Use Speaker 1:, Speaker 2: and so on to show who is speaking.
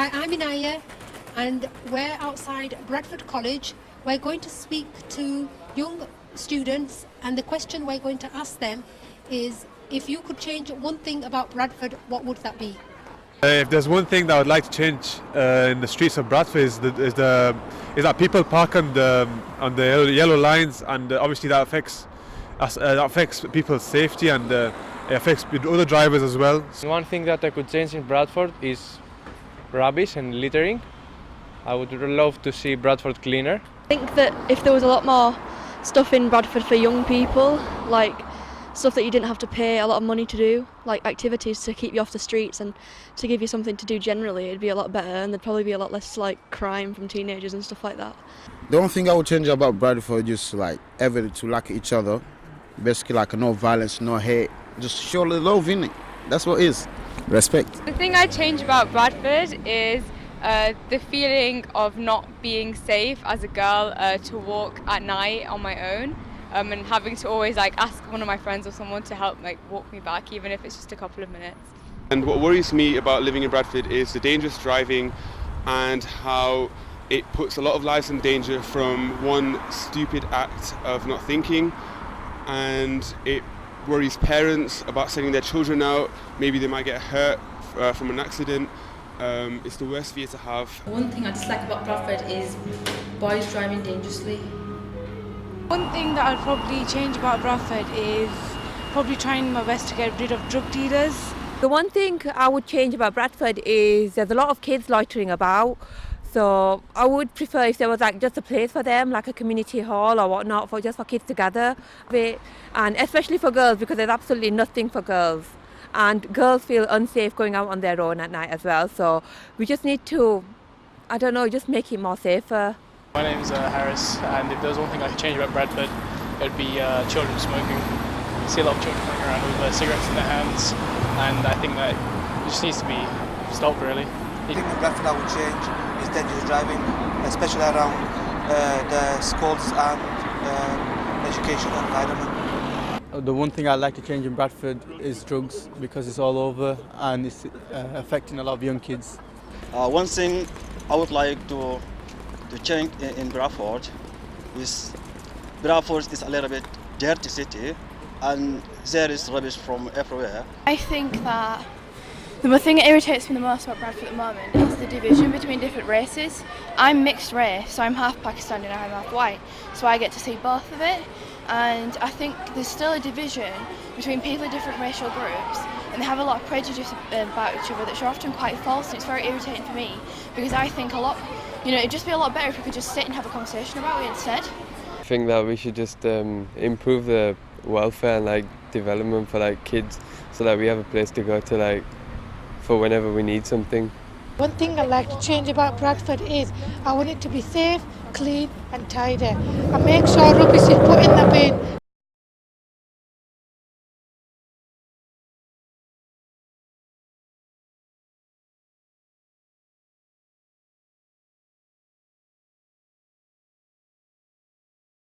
Speaker 1: Hi, I'm Inayah, and we're outside Bradford College. We're going to speak to young students, and the question we're going to ask them is, if you could change one thing about Bradford, what would that be?
Speaker 2: If there's one thing that I would like to change in the streets of Bradford is that people park on the yellow lines, and obviously that affects people's safety, and it affects other drivers as well.
Speaker 3: One thing that I could change in Bradford is rubbish and littering. I would love to see Bradford cleaner.
Speaker 4: I think that if there was a lot more stuff in Bradford for young people, like stuff that you didn't have to pay a lot of money to do, like activities to keep you off the streets and to give you something to do generally, it'd be a lot better, and there'd probably be a lot less like crime from teenagers and stuff like that.
Speaker 5: The only thing I would change about Bradford is just like everybody to like each other. Basically like no violence, no hate. Just show the love in it. That's what it is. Respect.
Speaker 6: The thing I change about Bradford is the feeling of not being safe as a girl to walk at night on my own, and having to always ask one of my friends or someone to help walk me back, even if it's just a couple of minutes.
Speaker 7: And what worries me about living in Bradford is the dangerous driving and how it puts a lot of lives in danger from one stupid act of not thinking, and it worries parents about sending their children out. Maybe they might get hurt from an accident. It's the worst fear to have.
Speaker 8: One thing I dislike about Bradford is boys driving dangerously.
Speaker 9: One thing that I'd probably change about Bradford is probably trying my best to get rid of drug dealers.
Speaker 10: The one thing I would change about Bradford is there's a lot of kids loitering about. So I would prefer if there was just a place for them, like a community hall or whatnot, for kids to gather with, and especially for girls, because there's absolutely nothing for girls. And girls feel unsafe going out on their own at night as well. So we just need to, just make it more safer.
Speaker 11: My name's Harris, and if there's one thing I could change about Bradford, it would be children smoking. I see a lot of children running around with cigarettes in their hands, and I think that it just needs to be stopped, really.
Speaker 12: I think in Bradford I would change is dangerous driving, especially around the schools and educational environment.
Speaker 13: The one thing I'd like to change in Bradford is drugs, because it's all over and it's affecting a lot of young kids.
Speaker 14: One thing I would like to change in Bradford is a little bit dirty city, and there is rubbish from everywhere.
Speaker 15: I think that the thing that irritates me the most about Bradford at the moment is the division between different races. I'm mixed race, so I'm half Pakistani and I'm half white, so I get to see both of it. And I think there's still a division between people of different racial groups, and they have a lot of prejudice about each other that's often quite false, and it's very irritating for me, because I think it'd just be a lot better if we could just sit and have a conversation about it instead.
Speaker 3: I think that we should just improve the welfare and development for kids, so that we have a place to go to for whenever we need something.
Speaker 1: One thing I'd like to change about Bradford is I want it to be safe, clean and tidy, and make sure rubbish is put in the bin